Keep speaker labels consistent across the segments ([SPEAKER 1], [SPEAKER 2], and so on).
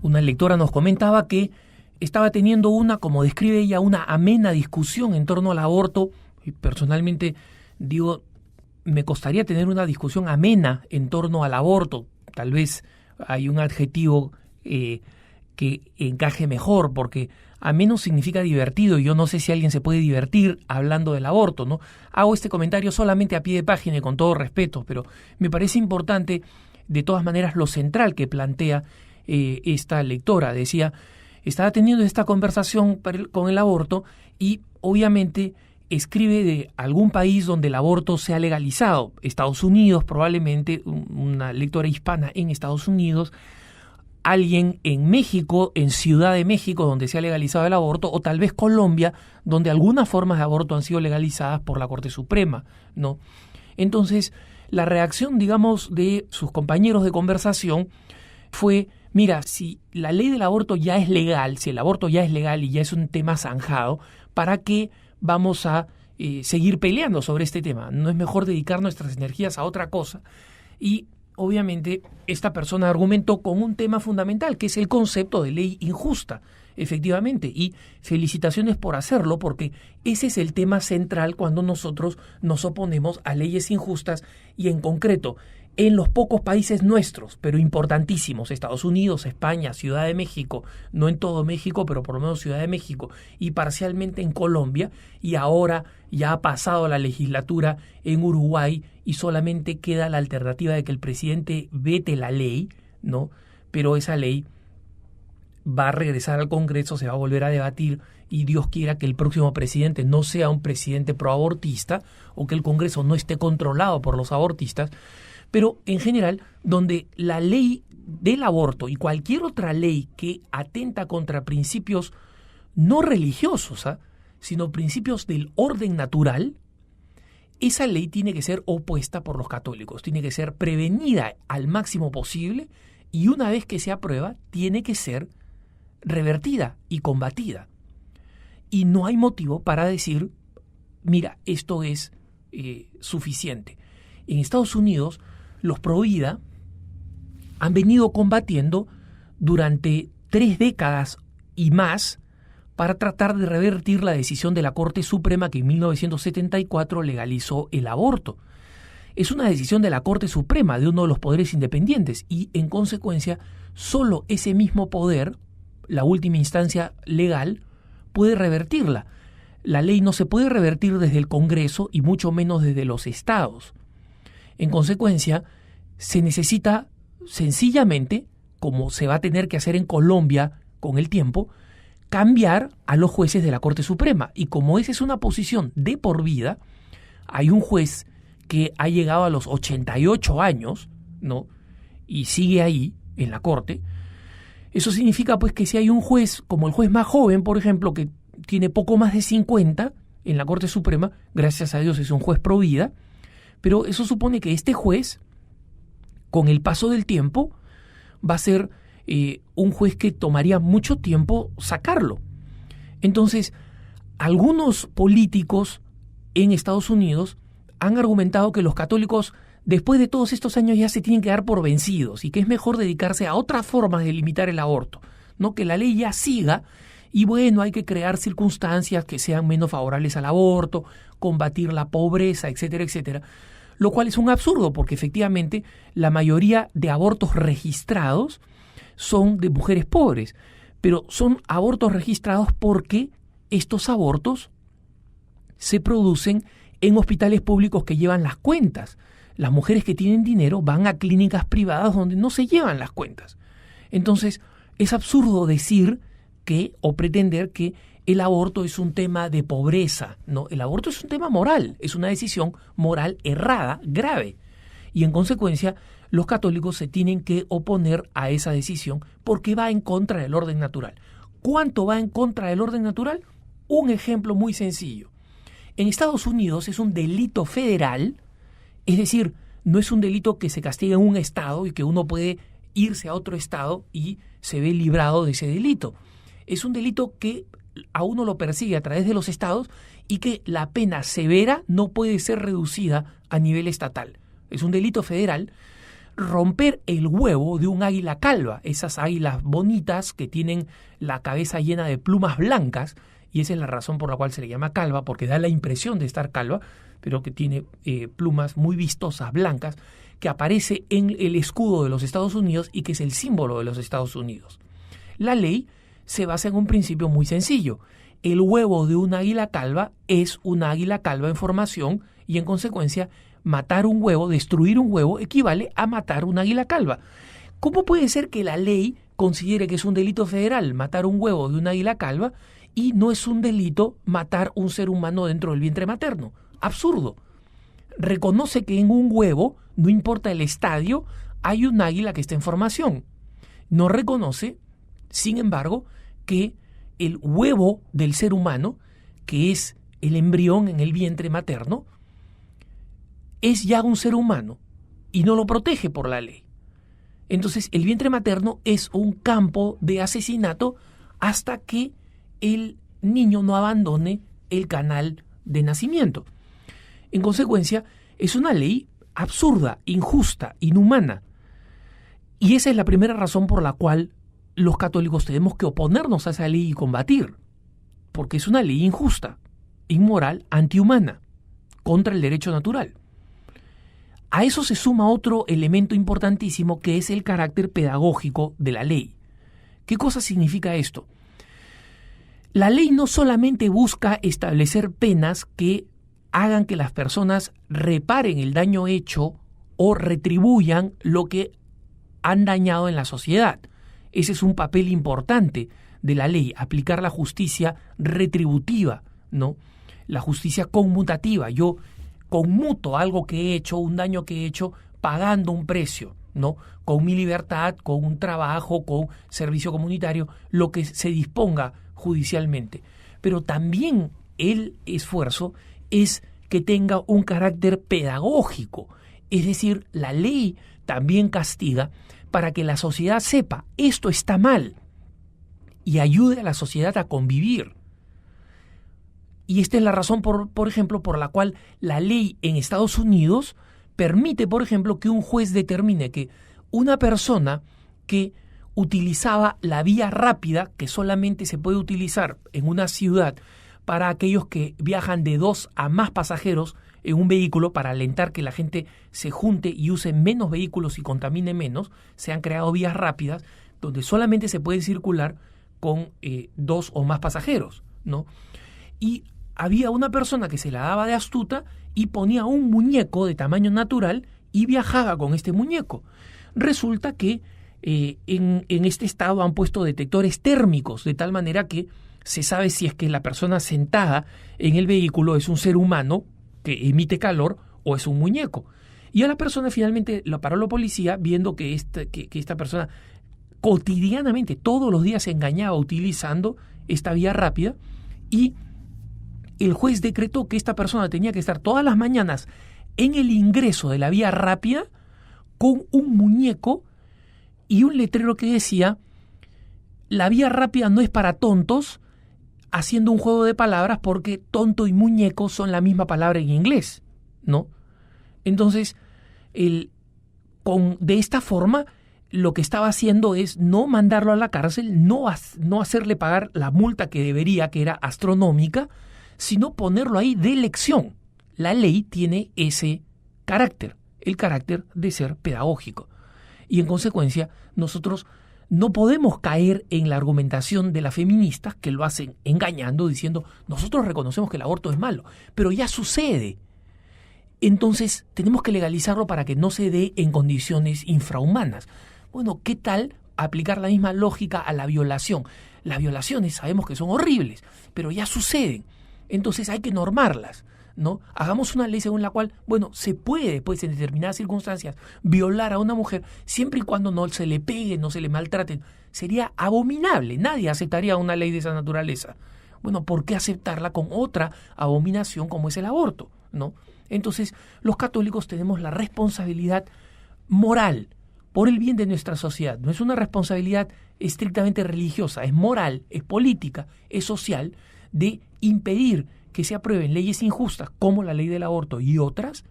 [SPEAKER 1] una lectora nos comentaba que estaba teniendo como describe ella, una amena discusión en torno al aborto. Y personalmente digo, me costaría tener una discusión amena en torno al aborto. Tal vez hay un adjetivo que encaje mejor, porque ameno significa divertido, y yo no sé si alguien se puede divertir hablando del aborto, ¿no? Hago este comentario solamente a pie de página y con todo respeto, pero me parece importante, de todas maneras, lo central que plantea esta lectora. Decía, estaba teniendo esta conversación con el aborto y obviamente escribe de algún país donde el aborto se ha legalizado. Estados Unidos, probablemente una lectora hispana en Estados Unidos, alguien en México, en Ciudad de México, donde se ha legalizado el aborto, o tal vez Colombia, donde algunas formas de aborto han sido legalizadas por la Corte Suprema, ¿no? Entonces, la reacción, digamos, de sus compañeros de conversación fue, mira, si la ley del aborto ya es legal, si el aborto ya es legal y ya es un tema zanjado, ¿para qué vamos a seguir peleando sobre este tema? ¿No es mejor dedicar nuestras energías a otra cosa? Y obviamente esta persona argumentó con un tema fundamental, que es el concepto de ley injusta, efectivamente, y felicitaciones por hacerlo, porque ese es el tema central cuando nosotros nos oponemos a leyes injustas, y en concreto en los pocos países nuestros, pero importantísimos, Estados Unidos, España, Ciudad de México, no en todo México, pero por lo menos Ciudad de México, y parcialmente en Colombia, y ahora ya ha pasado la legislatura en Uruguay y solamente queda la alternativa de que el presidente vete la ley, ¿no? Pero esa ley va a regresar al Congreso, se va a volver a debatir, y Dios quiera que el próximo presidente no sea un presidente proabortista, o que el Congreso no esté controlado por los abortistas. Pero en general, donde la ley del aborto y cualquier otra ley que atenta contra principios no religiosos, sino principios del orden natural, esa ley tiene que ser opuesta por los católicos, tiene que ser prevenida al máximo posible, y una vez que se aprueba, tiene que ser revertida y combatida. Y no hay motivo para decir, mira, esto es suficiente. En Estados Unidos, los pro vida han venido combatiendo durante 3 décadas y más para tratar de revertir la decisión de la Corte Suprema, que en 1974 legalizó el aborto. Es una decisión de la Corte Suprema, de uno de los poderes independientes, y en consecuencia solo ese mismo poder, la última instancia legal, puede revertirla. La ley no se puede revertir desde el Congreso y mucho menos desde los estados. En consecuencia, se necesita sencillamente, como se va a tener que hacer en Colombia con el tiempo, cambiar a los jueces de la Corte Suprema. Y como esa es una posición de por vida, hay un juez que ha llegado a los 88 años, ¿no? Y sigue ahí, en la Corte. Eso significa pues que si hay un juez, como el juez más joven, por ejemplo, que tiene poco más de 50 en la Corte Suprema, gracias a Dios es un juez pro vida, pero eso supone que este juez, con el paso del tiempo, va a ser un juez que tomaría mucho tiempo sacarlo. Entonces, algunos políticos en Estados Unidos han argumentado que los católicos, después de todos estos años, ya se tienen que dar por vencidos y que es mejor dedicarse a otras formas de limitar el aborto, ¿no? Que la ley ya siga y bueno, hay que crear circunstancias que sean menos favorables al aborto, combatir la pobreza, etcétera, etcétera. Lo cual es un absurdo, porque efectivamente la mayoría de abortos registrados son de mujeres pobres, pero son abortos registrados porque estos abortos se producen en hospitales públicos que llevan las cuentas. Las mujeres que tienen dinero van a clínicas privadas donde no se llevan las cuentas. Entonces, es absurdo decir que o pretender que el aborto es un tema de pobreza. No, el aborto es un tema moral, es una decisión moral errada, grave. Y en consecuencia, los católicos se tienen que oponer a esa decisión porque va en contra del orden natural. ¿Cuánto va en contra del orden natural? Un ejemplo muy sencillo. En Estados Unidos es un delito federal, es decir, no es un delito que se castiga en un estado y que uno puede irse a otro estado y se ve librado de ese delito. Es un delito que a uno lo persigue a través de los estados y que la pena severa no puede ser reducida a nivel estatal. Es un delito federal. romper el huevo de un águila calva, esas águilas bonitas que tienen la cabeza llena de plumas blancas, y esa es la razón por la cual se le llama calva, porque da la impresión de estar calva, pero que tiene plumas muy vistosas, blancas, que aparece en el escudo de los Estados Unidos y que es el símbolo de los Estados Unidos. La ley se basa en un principio muy sencillo. El huevo de una águila calva es una águila calva en formación y en consecuencia matar un huevo, destruir un huevo, equivale a matar un águila calva. ¿Cómo puede ser que la ley considere que es un delito federal matar un huevo de una águila calva y no es un delito matar un ser humano dentro del vientre materno? Absurdo. Reconoce que en un huevo, no importa el estadio, hay un águila que está en formación. No reconoce, sin embargo, que el huevo del ser humano, que es el embrión en el vientre materno, es ya un ser humano y no lo protege por la ley. Entonces, el vientre materno es un campo de asesinato hasta que el niño no abandone el canal de nacimiento. En consecuencia, es una ley absurda, injusta, inhumana. Y esa es la primera razón por la cual los católicos tenemos que oponernos a esa ley y combatir, porque es una ley injusta, inmoral, antihumana, contra el derecho natural. A eso se suma otro elemento importantísimo que es el carácter pedagógico de la ley. ¿Qué cosa significa esto? La ley no solamente busca establecer penas que hagan que las personas reparen el daño hecho o retribuyan lo que han dañado en la sociedad. Ese es un papel importante de la ley, aplicar la justicia retributiva, ¿no? La justicia conmutativa. Yo conmuto algo que he hecho, un daño que he hecho, pagando un precio, ¿no? Con mi libertad, con un trabajo, con servicio comunitario, lo que se disponga judicialmente. Pero también el esfuerzo es que tenga un carácter pedagógico. Es decir, la ley también castiga para que la sociedad sepa esto está mal y ayude a la sociedad a convivir. Y esta es la razón, por ejemplo, por la cual la ley en Estados Unidos permite, por ejemplo, que un juez determine que una persona que utilizaba la vía rápida, que solamente se puede utilizar en una ciudad para aquellos que viajan de 2 a más pasajeros en un vehículo, para alentar que la gente se junte y use menos vehículos y contamine menos, se han creado vías rápidas donde solamente se puede circular con 2 o más pasajeros, ¿no? Y había una persona que se la daba de astuta y ponía un muñeco de tamaño natural y viajaba con este muñeco. Resulta que en este estado han puesto detectores térmicos, de tal manera que se sabe si es que la persona sentada en el vehículo es un ser humano que emite calor o es un muñeco. Y a la persona finalmente la paró la policía viendo que esta persona cotidianamente, todos los días se engañaba utilizando esta vía rápida, y el juez decretó que esta persona tenía que estar todas las mañanas en el ingreso de la vía rápida con un muñeco y un letrero que decía: la vía rápida no es para tontos, haciendo un juego de palabras porque tonto y muñeco son la misma palabra en inglés, ¿no? Entonces, de esta forma, lo que estaba haciendo es no mandarlo a la cárcel, no hacerle pagar la multa que debería, que era astronómica, sino ponerlo ahí de lección. La ley tiene ese carácter, el carácter de ser pedagógico. Y en consecuencia, nosotros no podemos caer en la argumentación de las feministas que lo hacen engañando, diciendo nosotros reconocemos que el aborto es malo, pero ya sucede. Entonces tenemos que legalizarlo para que no se dé en condiciones infrahumanas. Bueno, ¿qué tal aplicar la misma lógica a la violación? Las violaciones sabemos que son horribles, pero ya suceden. Entonces hay que normarlas, ¿no? Hagamos una ley según la cual, bueno, se puede, pues, en determinadas circunstancias violar a una mujer siempre y cuando no se le pegue, no se le maltraten. Sería abominable. Nadie aceptaría una ley de esa naturaleza. Bueno, ¿por qué aceptarla con otra abominación como es el aborto, ¿no? Entonces, los católicos tenemos la responsabilidad moral por el bien de nuestra sociedad. No es una responsabilidad estrictamente religiosa, es moral, es política, es social, de impedir que se aprueben leyes injustas como la ley del aborto y otras,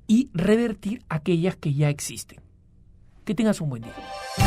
[SPEAKER 1] y revertir aquellas que ya existen. Que tengas un buen día.